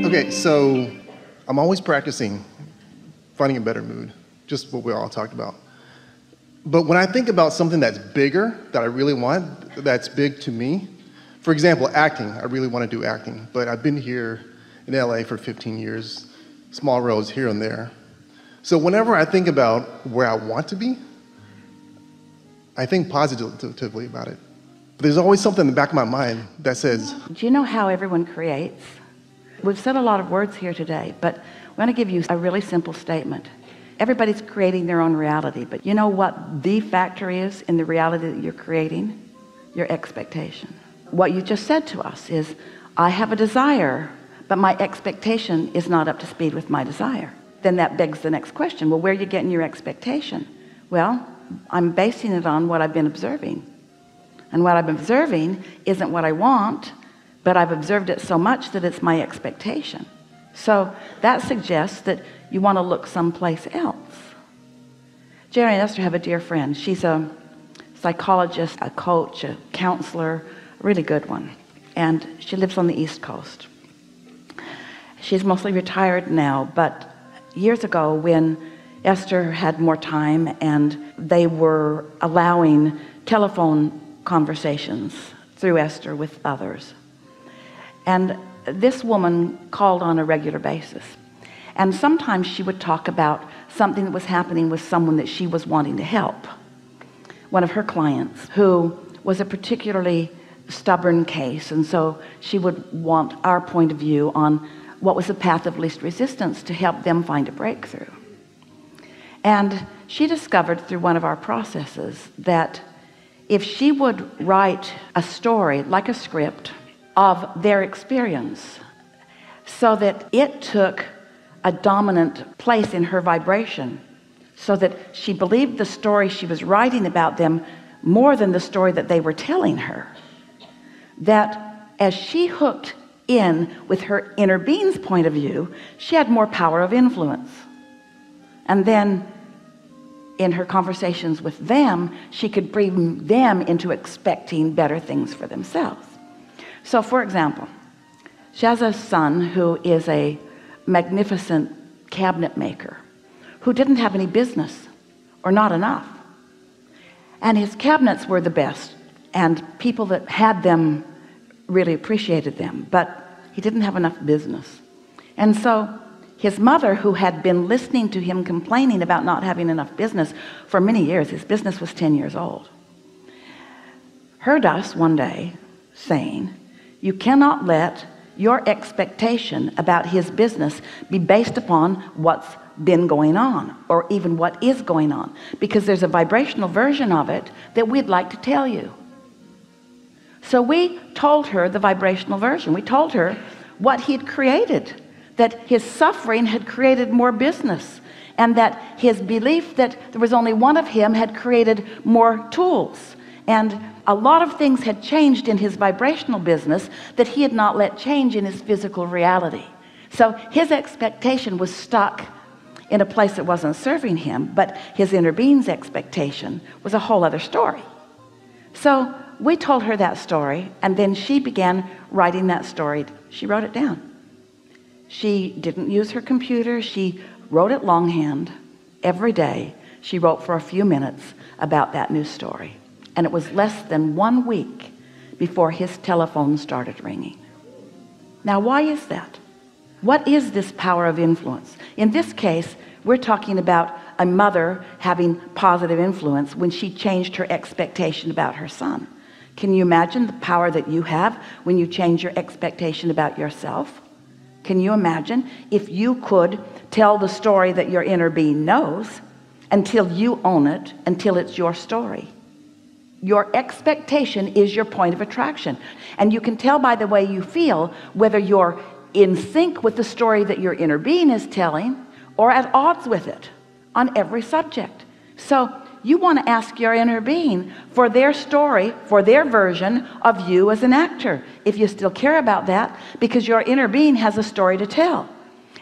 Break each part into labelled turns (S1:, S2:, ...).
S1: Okay, so I'm always practicing finding a better mood, just what we all talked about. But when I think about something that's bigger, that I really want, that's big to me, for example, acting, I really want to do acting, but I've been here in LA for 15 years, small roles here and there. So whenever I think about where I want to be, I think positively about it. But there's always something in the back of my mind that says,
S2: do you know how everyone creates? We've said a lot of words here today, but I'm going to give you a really simple statement. Everybody's creating their own reality, but you know what the factor is in the reality that you're creating? Your expectation. What you just said to us is, I have a desire, but my expectation is not up to speed with my desire. Then that begs the next question. Well, where are you getting your expectation? Well, I'm basing it on what I've been observing. And what I'm observing isn't what I want, but I've observed it so much that it's my expectation. So that suggests that you want to look someplace else. Jerry and Esther have a dear friend. She's a psychologist, a coach, a counselor, a really good one. And she lives on the East Coast. She's mostly retired now, but years ago when Esther had more time and they were allowing telephone conversations through Esther with others. And this woman called on a regular basis. And sometimes she would talk about something that was happening with someone that she was wanting to help. One of her clients who was a particularly stubborn case. And so she would want our point of view on what was the path of least resistance to help them find a breakthrough. And she discovered through one of our processes that if she would write a story, like a script, of their experience so that it took a dominant place in her vibration, so that she believed the story she was writing about them more than the story that they were telling her, that as she hooked in with her inner being's point of view, she had more power of influence. And then in her conversations with them, she could bring them into expecting better things for themselves. So for example, she has a son who is a magnificent cabinet maker who didn't have any business or not enough. And his cabinets were the best, and people that had them really appreciated them, but he didn't have enough business. And so his mother, who had been listening to him complaining about not having enough business for many years, his business was 10 years old, heard us one day saying, you cannot let your expectation about his business be based upon what's been going on or even what is going on, because there's a vibrational version of it that we'd like to tell you. So we told her the vibrational version. We told her what he'd created, that his suffering had created more business, and that his belief that there was only one of him had created more tools. And a lot of things had changed in his vibrational business that he had not let change in his physical reality. So his expectation was stuck in a place that wasn't serving him, but his inner being's expectation was a whole other story. So we told her that story, and then she began writing that story. She wrote it down. She didn't use her computer. She wrote it longhand every day. She wrote for a few minutes about that new story. And it was less than 1 week before his telephone started ringing. Now, why is that? What is this power of influence? In this case, we're talking about a mother having positive influence when she changed her expectation about her son. Can you imagine the power that you have when you change your expectation about yourself? Can you imagine if you could tell the story that your inner being knows until you own it, until it's your story? Your expectation is your point of attraction, and you can tell by the way you feel whether you're in sync with the story that your inner being is telling or at odds with it on every subject. So you want to ask your inner being for their story, for their version of you as an actor, if you still care about that, because your inner being has a story to tell.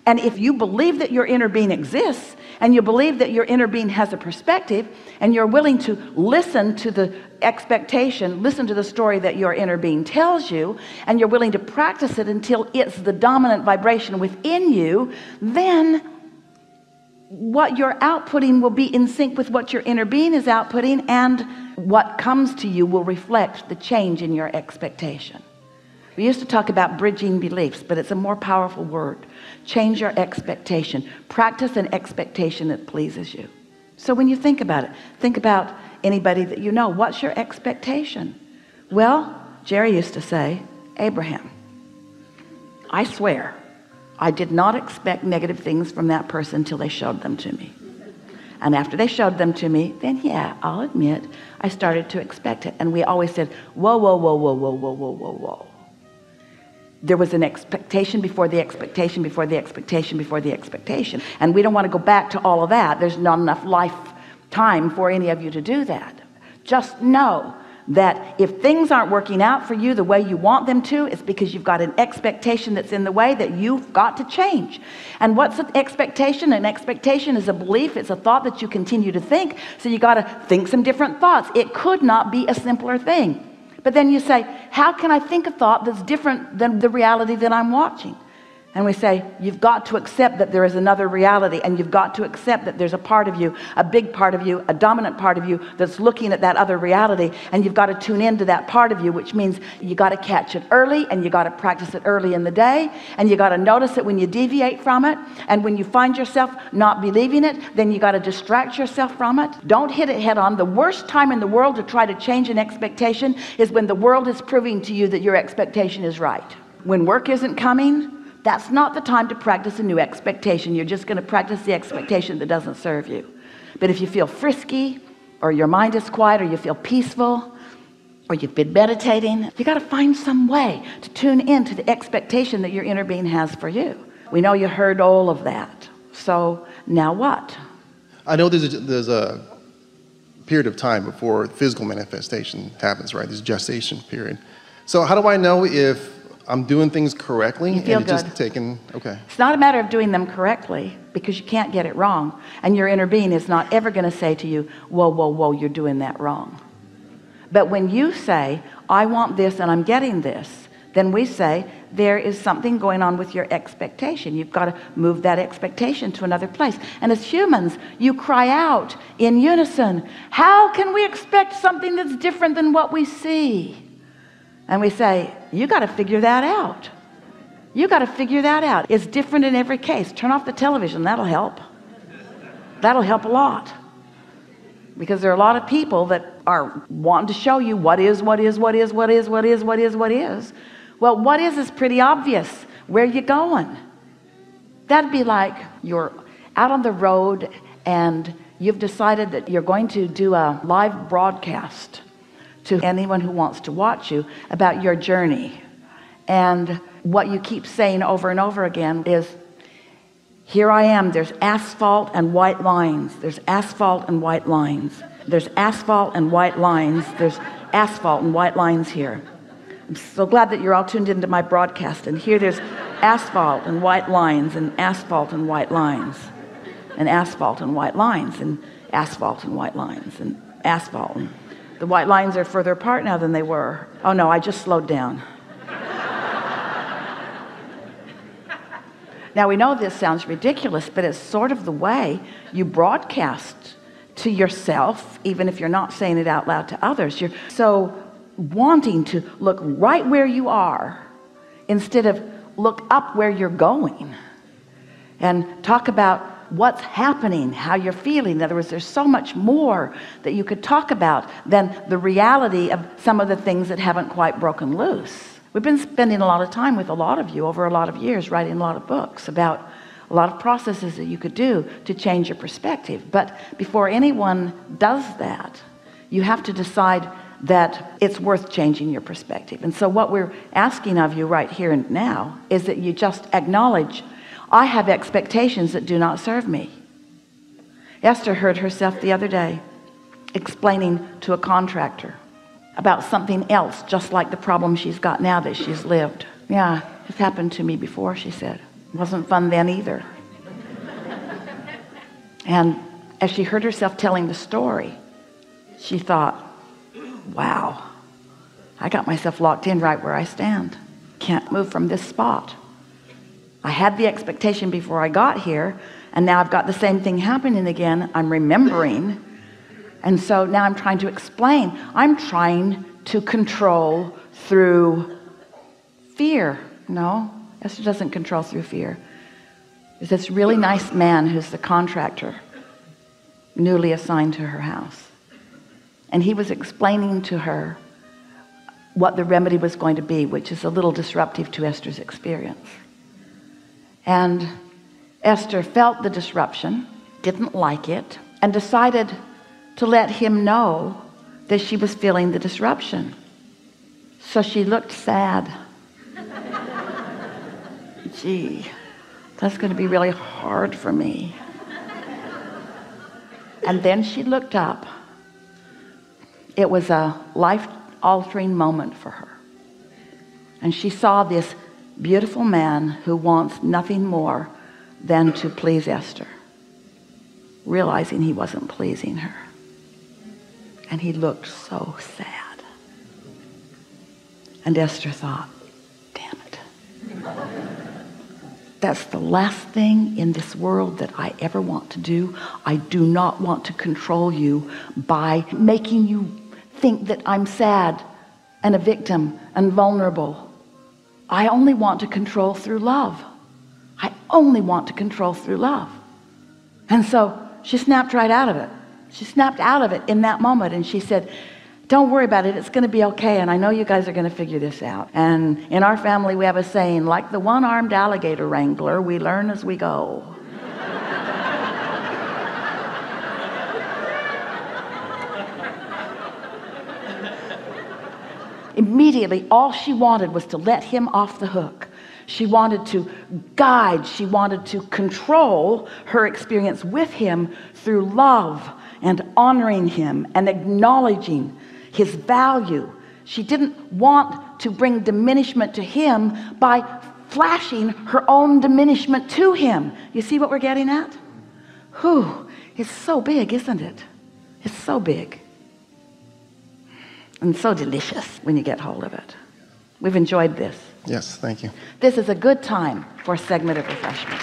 S2: And if you believe that your inner being exists, and you believe that your inner being has a perspective, and you're willing to listen to the expectation, listen to the story that your inner being tells you, and you're willing to practice it until it's the dominant vibration within you, then what you're outputting will be in sync with what your inner being is outputting, and what comes to you will reflect the change in your expectation. We used to talk about bridging beliefs, but it's a more powerful word. Change your expectation. Practice an expectation that pleases you. So when you think about it, think about anybody that you know. What's your expectation? Well, Jerry used to say, Abraham, I swear I did not expect negative things from that person until they showed them to me. And after they showed them to me, then yeah, I'll admit I started to expect it. And we always said, whoa, whoa, whoa, whoa, whoa, whoa, whoa, whoa, whoa. There was an expectation before the expectation, before the expectation, before the expectation. And we don't want to go back to all of that. There's not enough lifetime for any of you to do that. Just know that if things aren't working out for you the way you want them to, it's because you've got an expectation that's in the way that you've got to change. And what's an expectation? An expectation is a belief. It's a thought that you continue to think. So you got to think some different thoughts. It could not be a simpler thing. But then you say, how can I think a thought that's different than the reality that I'm watching? And we say, you've got to accept that there is another reality, and you've got to accept that there's a part of you, a big part of you, a dominant part of you that's looking at that other reality, and you've got to tune into that part of you, which means you got to catch it early, and you got to practice it early in the day, and you got to notice it when you deviate from it, and when you find yourself not believing it, then you got to distract yourself from it. Don't hit it head on. The worst time in the world to try to change an expectation is when the world is proving to you that your expectation is right. When work isn't coming, that's not the time to practice a new expectation. You're just going to practice the expectation that doesn't serve you. But if you feel frisky, or your mind is quiet, or you feel peaceful, or you've been meditating, you got to find some way to tune into the expectation that your inner being has for you. We know you heard all of that. So now what?
S1: I know there's a period of time before physical manifestation happens, right? There's a gestation period. So how do I know if I'm doing things correctly?
S2: You feel
S1: and it's
S2: good.
S1: just taking, okay.
S2: It's not a matter of doing them correctly, because you can't get it wrong. And your inner being is not ever going to say to you, whoa, whoa, whoa, you're doing that wrong. But when you say, I want this and I'm getting this, then we say, there is something going on with your expectation. You've got to move that expectation to another place. And as humans, you cry out in unison, how can we expect something that's different than what we see? And we say, you got to figure that out. You got to figure that out. It's different in every case. Turn off the television. That'll help. That'll help a lot. Because there are a lot of people that are wanting to show you what is. Well, what is pretty obvious. Where are you going? That'd be like you're out on the road and you've decided that you're going to do a live broadcast to anyone who wants to watch you about your journey. And what you keep saying over and over again is, here I am, there's asphalt and white lines. There's asphalt and white lines. There's asphalt and white lines. There's asphalt and white lines here. I'm so glad that you're all tuned into my broadcast. And here there's asphalt and white lines and asphalt and white lines and asphalt and white lines and asphalt and white lines and asphalt. And the white lines are further apart now than they were. Oh no, I just slowed down. Now we know this sounds ridiculous, but it's sort of the way you broadcast to yourself, even if you're not saying it out loud to others. You're so wanting to look right where you are instead of look up where you're going, and talk about what's happening, how you're feeling. In other words, there's so much more that you could talk about than the reality of some of the things that haven't quite broken loose. We've been spending a lot of time with a lot of you over a lot of years, writing a lot of books about a lot of processes that you could do to change your perspective. But before anyone does that, you have to decide that it's worth changing your perspective. And so what we're asking of you right here and now is that you just acknowledge, I have expectations that do not serve me. Esther heard herself the other day explaining to a contractor about something else, just like the problem she's got now that she's lived. Yeah, it's happened to me before, she said. Wasn't fun then either. And as she heard herself telling the story, she thought, wow, I got myself locked in right where I stand. Can't move from this spot. I had the expectation before I got here, and now I've got the same thing happening again. I'm remembering. And so now I'm trying to explain. I'm trying to control through fear. No, Esther doesn't control through fear. There's this really nice man who's the contractor, newly assigned to her house. And he was explaining to her what the remedy was going to be, which is a little disruptive to Esther's experience. And Esther felt the disruption, didn't like it, and decided to let him know that she was feeling the disruption. So she looked sad. Gee, that's going to be really hard for me. And then she looked up. It was a life-altering moment for her. And she saw this beautiful man who wants nothing more than to please Esther, realizing he wasn't pleasing her. And he looked so sad. And Esther thought, damn it. That's the last thing in this world that I ever want to do. I do not want to control you by making you think that I'm sad and a victim and vulnerable. I only want to control through love. I only want to control through love. And so she snapped right out of it. She snapped out of it in that moment, and she said, don't worry about it. It's going to be okay. And I know you guys are going to figure this out. And in our family, we have a saying, like the one-armed alligator wrangler, we learn as we go. Immediately, all she wanted was to let him off the hook. She wanted to guide, she wanted to control her experience with him through love and honoring him and acknowledging his value. She didn't want to bring diminishment to him by flashing her own diminishment to him. You see what we're getting at? Whew, it's so big, isn't it? It's so big. And so delicious when you get hold of it. We've enjoyed this.
S1: Yes, thank you.
S2: This is a good time for a segment of refreshment.